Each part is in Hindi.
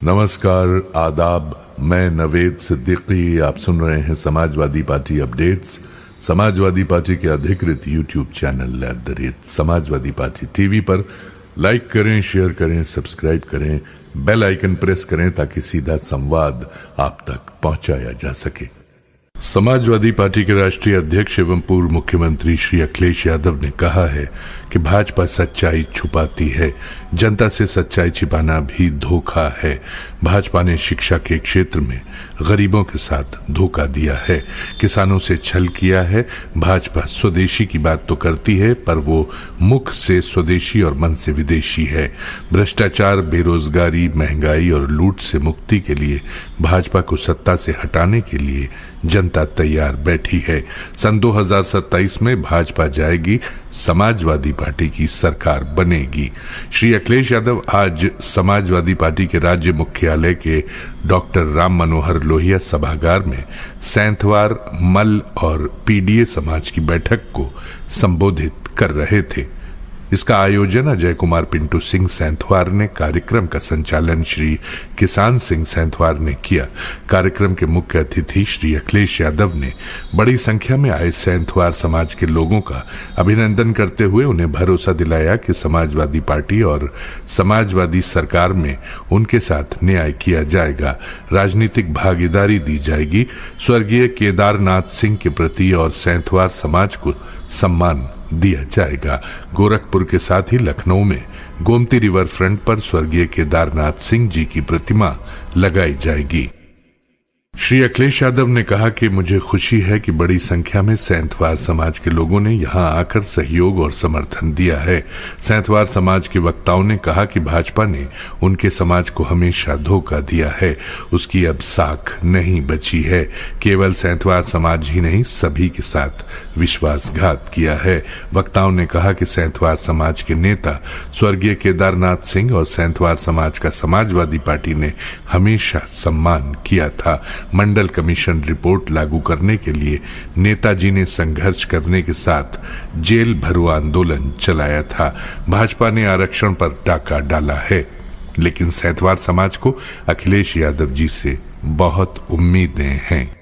नमस्कार, आदाब। मैं नवेद सिद्दीकी। आप सुन रहे हैं Samajwadi party updates. Samajwadi party के अधिकृत YouTube channel @Samajwadi party TV पर लाइक करें, शेयर करें, सब्सक्राइब करें, बेल आइकन प्रेस करें ताकि सीधा संवाद आप तक पहुंचाया जा सके। समाजवादी पार्टी के राष्ट्रीय अध्यक्ष एवं पूर्व मुख्यमंत्री श्री अखिलेश यादव ने कहा है कि भाजपा सच्चाई छुपाती है, जनता से सच्चाई छिपाना भी धोखा है। भाजपा ने शिक्षा के क्षेत्र में गरीबों के साथ धोखा दिया है, किसानों से छल किया है। भाजपा स्वदेशी की बात तो करती है पर वो मुख से स्वदेशी और मन से विदेशी है। भ्रष्टाचार, बेरोजगारी, महंगाई और लूट से मुक्ति के लिए भाजपा को सत्ता से हटाने के लिए जनता तैयार बैठी है। सन 2027 में भाजपा जाएगी, समाजवादी पार्टी की सरकार बनेगी। श्री अखिलेश यादव आज समाजवादी पार्टी के राज्य मुख्यालय के डॉक्टर राम मनोहर लोहिया सभागार में सैंथवार, मल और पीडीए समाज की बैठक को संबोधित कर रहे थे। इसका आयोजन अजय कुमार पिंटू सिंह सैंथवार ने, कार्यक्रम का संचालन श्री किसान सिंह सैंथवार ने किया। कार्यक्रम के मुख्य अतिथि श्री अखिलेश यादव ने बड़ी संख्या में आए सैंथवार समाज के लोगों का अभिनंदन करते हुए उन्हें भरोसा दिलाया कि समाजवादी पार्टी और समाजवादी सरकार में उनके साथ न्याय किया जाएगा, राजनीतिक भागीदारी दी जाएगी, स्वर्गीय केदारनाथ सिंह के प्रति और सैंथवार समाज को सम्मान दिया जाएगा। गोरखपुर के साथ ही लखनऊ में गोमती रिवर फ्रंट पर स्वर्गीय केदारनाथ सिंह जी की प्रतिमा लगाई जाएगी। श्री अखिलेश यादव ने कहा कि मुझे खुशी है कि बड़ी संख्या में सैंथवार समाज के लोगों ने यहां आकर सहयोग और समर्थन दिया है। सैंथवार समाज के वक्ताओं ने कहा कि भाजपा ने उनके समाज को हमेशा धोखा दिया है, उसकी अब साख नहीं बची है। केवल सैंथवार समाज ही नहीं, सभी के साथ विश्वासघात किया है। वक्ताओं ने कहा कि सैंथवार समाज के नेता स्वर्गीय केदारनाथ सिंह और सैंथवार समाज का समाजवादी पार्टी ने हमेशा सम्मान किया था। मंडल कमीशन रिपोर्ट लागू करने के लिए नेताजी ने संघर्ष करने के साथ जेल भरो आंदोलन चलाया था। भाजपा ने आरक्षण पर डाका डाला है, लेकिन सैंथवार समाज को अखिलेश यादव जी से बहुत उम्मीदें हैं।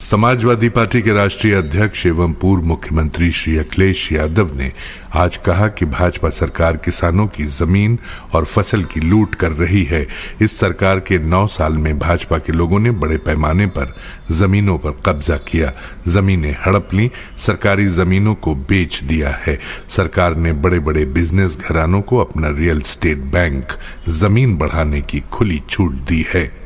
समाजवादी पार्टी के राष्ट्रीय अध्यक्ष एवं पूर्व मुख्यमंत्री श्री अखिलेश यादव ने आज कहा कि भाजपा सरकार किसानों की जमीन और फसल की लूट कर रही है। इस सरकार के 9 साल में भाजपा के लोगों ने बड़े पैमाने पर जमीनों पर कब्जा किया, जमीनें हड़प ली, सरकारी जमीनों को बेच दिया है। सरकार ने बड़े बड़े बिजनेस घरानों को अपना रियल एस्टेट बैंक जमीन बढ़ाने की खुली छूट दी है।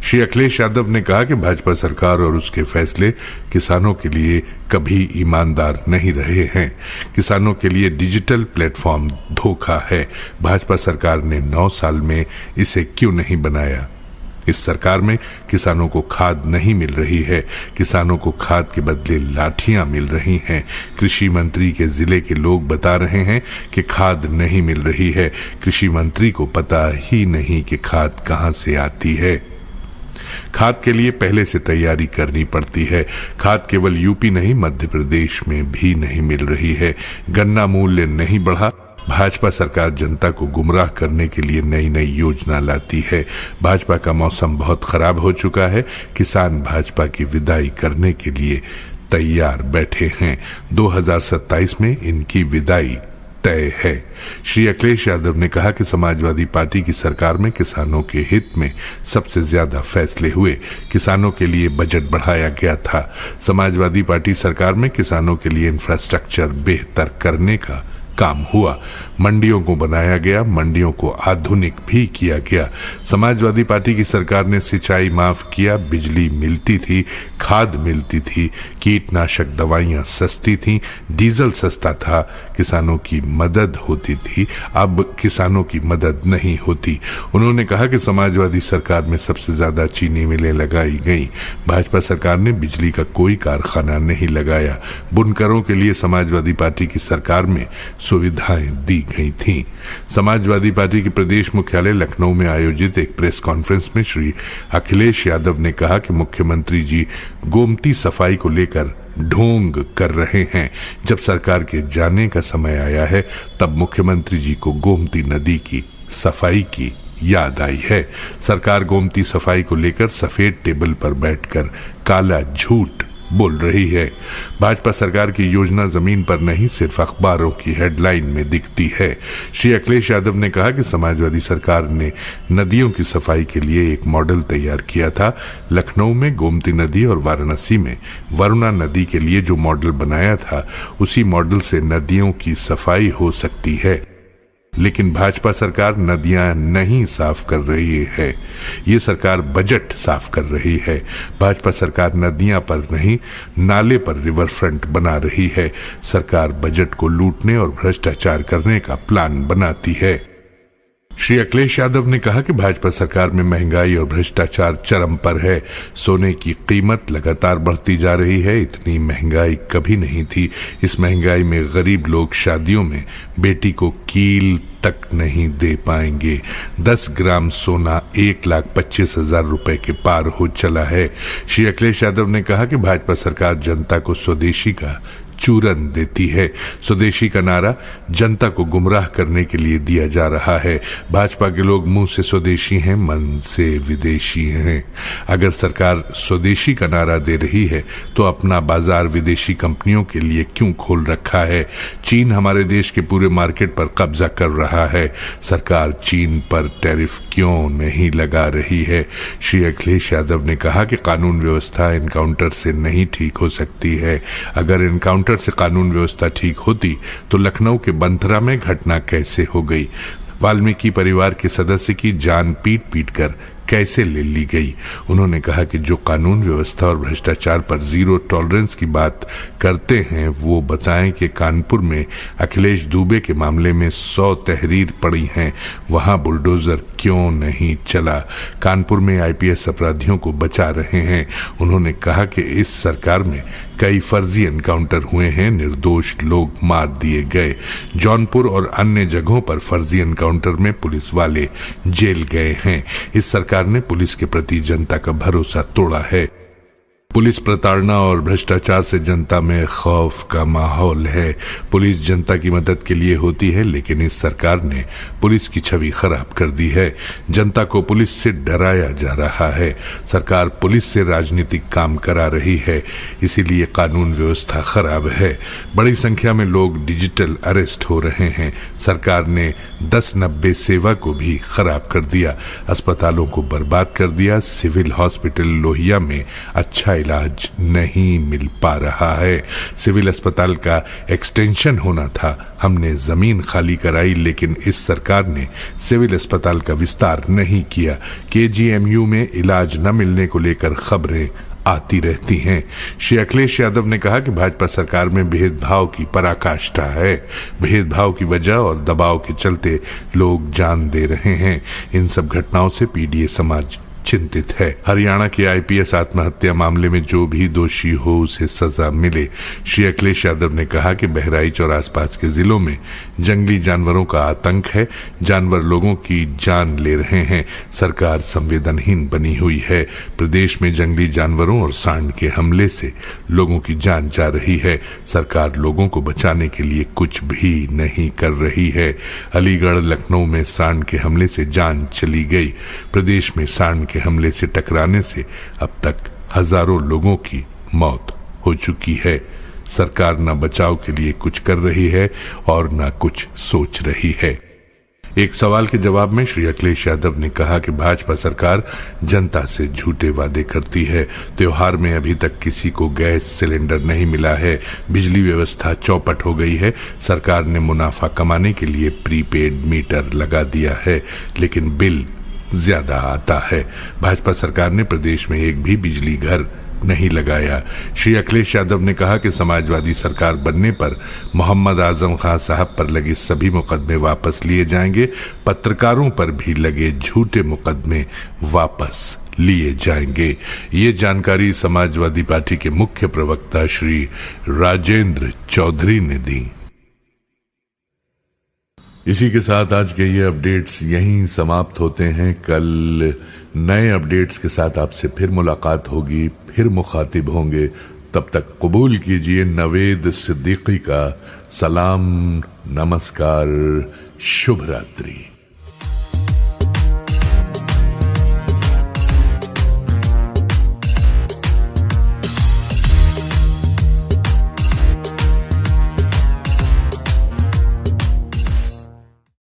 श्री अखिलेश यादव ने कहा कि भाजपा सरकार और उसके फैसले किसानों के लिए कभी ईमानदार नहीं रहे हैं। किसानों के लिए डिजिटल प्लेटफॉर्म धोखा है। भाजपा सरकार ने 9 साल में इसे क्यों नहीं बनाया? इस सरकार में किसानों को खाद नहीं मिल रही है, किसानों को खाद के बदले लाठियां मिल रही हैं। कृषि मंत्री के जिले के लोग बता रहे हैं कि खाद नहीं मिल रही है। कृषि मंत्री को पता ही नहीं कि खाद कहां से आती है। खाद के लिए पहले से तैयारी करनी पड़ती है। खाद केवल यूपी नहीं, मध्य प्रदेश में भी नहीं मिल रही है। गन्ना मूल्य नहीं बढ़ा। भाजपा सरकार जनता को गुमराह करने के लिए नई नई योजना लाती है। भाजपा का मौसम बहुत खराब हो चुका है। किसान भाजपा की विदाई करने के लिए तैयार बैठे हैं। 2027 में इनकी विदाई तय है। श्री अखिलेश यादव ने कहा कि समाजवादी पार्टी की सरकार में किसानों के हित में सबसे ज्यादा फैसले हुए। किसानों के लिए बजट बढ़ाया गया था। समाजवादी पार्टी सरकार में किसानों के लिए इंफ्रास्ट्रक्चर बेहतर करने का काम हुआ। मंडियों को बनाया गया, मंडियों को आधुनिक भी किया गया। समाजवादी पार्टी की सरकार ने सिंचाई माफ किया, बिजली मिलती थी, खाद मिलती थी, कीटनाशक दवाइयां सस्ती थी, डीजल सस्ता था, किसानों की मदद होती थी। अब किसानों की मदद नहीं होती। उन्होंने कहा कि समाजवादी सरकार में सबसे ज्यादा चीनी मिलें लगाई गई। भाजपा सरकार ने बिजली का कोई कारखाना नहीं लगाया। बुनकरों के लिए समाजवादी पार्टी की सरकार में सुविधाएं दी गई थीं। समाजवादी पार्टी के प्रदेश मुख्यालय लखनऊ में आयोजित एक प्रेस कॉन्फ्रेंस में श्री अखिलेश यादव ने कहा कि मुख्यमंत्री जी गोमती सफाई को लेकर ढोंग कर रहे हैं। जब सरकार के जाने का समय आया है, तब मुख्यमंत्री जी को गोमती नदी की सफाई की याद आई है। सरकार गोमती सफाई को लेकर सफेद टेबल पर बैठकर काला झूठ बोल रही है। भाजपा सरकार की योजना जमीन पर नहीं सिर्फ अखबारों की हेडलाइन में दिखती है। श्री अखिलेश यादव ने कहा कि समाजवादी सरकार ने नदियों की सफाई के लिए एक मॉडल तैयार किया था। लखनऊ में गोमती नदी और वाराणसी में वरुणा नदी के लिए जो मॉडल बनाया था, उसी मॉडल से नदियों की सफाई हो सकती है। लेकिन भाजपा सरकार नदियां नहीं साफ कर रही है, ये सरकार बजट साफ कर रही है। भाजपा सरकार नदियां पर नहीं, नाले पर रिवर फ्रंट बना रही है। सरकार बजट को लूटने और भ्रष्टाचार करने का प्लान बनाती है। श्री अखिलेश यादव ने कहा कि भाजपा सरकार में महंगाई और भ्रष्टाचार चरम पर है। सोने की कीमत लगातार बढ़ती जा रही है। इतनी महंगाई कभी नहीं थी। इस महंगाई में गरीब लोग शादियों में बेटी को कील तक नहीं दे पाएंगे। 10 ग्राम सोना 1,25,000 रुपए के पार हो चला है। श्री अखिलेश यादव ने कहा कि भाजपा सरकार जनता को स्वदेशी का चूरन देती है। स्वदेशी का नारा जनता को गुमराह करने के लिए दिया जा रहा है। भाजपा के लोग मुंह से स्वदेशी हैं, मन से विदेशी हैं। अगर सरकार स्वदेशी का नारा दे रही है तो अपना बाजार विदेशी कंपनियों के लिए क्यों खोल रखा है? चीन हमारे देश के पूरे मार्केट पर कब्जा कर रहा है। सरकार चीन पर टैरिफ क्यों नहीं लगा रही है? श्री अखिलेश यादव ने कहा कि कानून व्यवस्था एनकाउंटर से नहीं ठीक हो सकती है। अगर एनकाउंटर से कानून व्यवस्था ठीक होती तो लखनऊ के बंथरा में घटना कैसे हो गई? वाल्मीकि परिवार के सदस्य की जान पीट पीट कर कैसे ले ली गई? उन्होंने कहा कि जो कानून व्यवस्था और भ्रष्टाचार पर जीरो टॉलरेंस की बात करते हैं, वो बताएं कि कानपुर में अखिलेश दुबे के मामले में 100 तहरीर पड़ी हैं, वहां बुलडोजर क्यों नहीं चला? कानपुर में आईपीएस अपराधियों को बचा रहे हैं। उन्होंने कहा कि इस सरकार में कई फर्जी एनकाउंटर हुए हैं, निर्दोष लोग मार दिए गए। जौनपुर और अन्य जगहों पर फर्जी एनकाउंटर में पुलिस वाले जेल गए हैं। इस सरकार ने पुलिस के प्रति जनता का भरोसा तोड़ा है। पुलिस प्रताड़ना और भ्रष्टाचार से जनता में खौफ का माहौल है। पुलिस जनता की मदद के लिए होती है, लेकिन इस सरकार ने पुलिस की छवि खराब कर दी है। जनता को पुलिस से डराया जा रहा है। सरकार पुलिस से राजनीतिक काम करा रही है, इसीलिए कानून व्यवस्था खराब है। बड़ी संख्या में लोग डिजिटल अरेस्ट हो रहे हैं। सरकार ने 1090 सेवा को भी खराब कर दिया, अस्पतालों को बर्बाद कर दिया। सिविल हॉस्पिटल लोहिया में अच्छा इलाज नहीं मिल पा रहा है। सिविल अस्पताल का एक्सटेंशन होना था, हमने जमीन खाली कराई, लेकिन इस सरकार ने सिविल अस्पताल का विस्तार नहीं किया। केजीएमयू में इलाज न मिलने को लेकर खबरें आती रहती हैं। श्री अखिलेश यादव ने कहा कि भाजपा सरकार में भेदभाव की पराकाष्ठा है। भेदभाव की वजह और दबाव के चलते लोग जान दे रहे हैं। इन सब घटनाओं से पीडीए समाज चिंतित है। हरियाणा के आईपीएस आत्महत्या मामले में जो भी दोषी हो उसे सजा मिले। श्री अखिलेश यादव ने कहा कि बहराइच और आसपास के जिलों में जंगली जानवरों का आतंक है। जानवर लोगों की जान ले रहे हैं। सरकार संवेदनहीन बनी हुई है। प्रदेश में जंगली जानवरों और सांड के हमले से लोगों की जान जा रही है। सरकार लोगों को बचाने के लिए कुछ भी नहीं कर रही है। अलीगढ़ लखनऊ में सांड के हमले से जान चली गई। प्रदेश में सांड के हमले से टकराने से अब तक हजारों लोगों की मौत हो चुकी है। सरकार न बचाव के लिए कुछ कर रही है और न कुछ सोच रही है। एक सवाल के जवाब में श्री अखिलेश यादव ने कहा कि भाजपा सरकार जनता से झूठे वादे करती है। त्योहार में अभी तक किसी को गैस सिलेंडर नहीं मिला है। बिजली व्यवस्था चौपट हो गई है। सरकार ने मुनाफा कमाने के लिए प्रीपेड मीटर लगा दिया है, लेकिन बिल ज्यादा आता है। भाजपा सरकार ने प्रदेश में एक भी बिजली घर नहीं लगाया। श्री अखिलेश यादव ने कहा कि समाजवादी सरकार बनने पर मोहम्मद आजम खान साहब पर लगे सभी मुकदमे वापस लिए जाएंगे। पत्रकारों पर भी लगे झूठे मुकदमे वापस लिए जाएंगे। ये जानकारी समाजवादी पार्टी के मुख्य प्रवक्ता श्री राजेंद्र चौधरी ने दी। इसी के साथ आज के ये अपडेट्स यहीं समाप्त होते हैं। कल नए अपडेट्स के साथ आपसे फिर मुलाकात होगी, फिर मुखातिब होंगे। तब तक कबूल कीजिए नवेद सिद्दीकी का सलाम, नमस्कार, शुभ रात्रि।